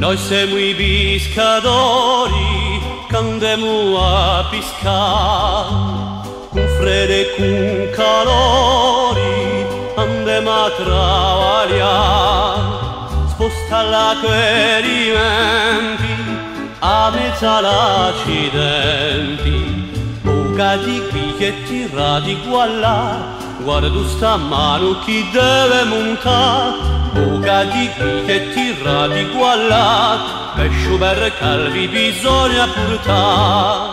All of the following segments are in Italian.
Noi siamo i pescatori che andiamo a pescare, con freddo e con calore andiamo a travagliare, sposta l'acquerimenti a mezzo all'accidenti, bucati qui che tirati qua là, guarda tu sta mano chi deve montare. Bucati qui che tirati qua là, pesci per calvi bisogna portare.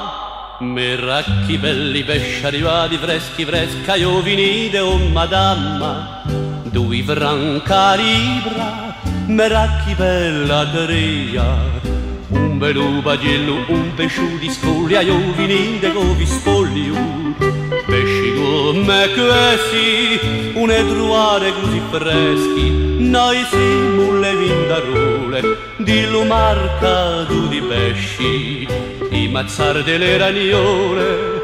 Meracchi belli pesci arrivati freschi fresca, io venite o madamma, due franca libra, meracchi bella teria, un bel pagello, un pesciù di scoglia, io venite con vi spoglio. Pesci come questi, un etruare così freschi, noi siamo le vindarole di Lumarca di pesci, i mazzar delle ragnole,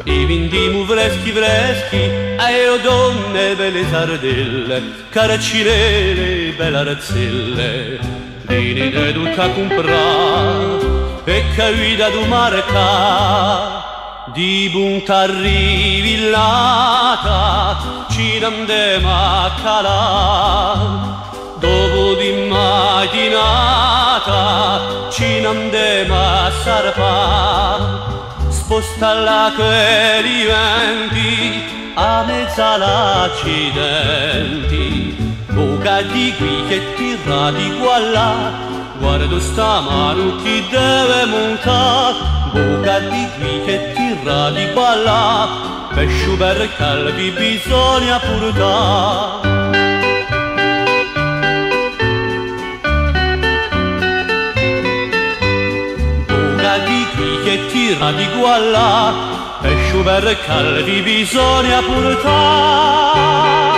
i vindimu freschi freschi, e o donne belle sardelle, carcinelle, belle razzelle, venite tutta a comprare e capita tu marca. Di bunta arrivillata ci andiamo a calare, dopo di mattinata ci andiamo a sarpare, sposta l'acquerimenti a mezzo all'accidenti, buca di qui che tirati qua là, guarda sta mano chi deve montare. Buca di qui che tirati qua là, pesci per calvi bisogna portare. Buca di qui che tirati qua là, pesci per calvi bisogna portare.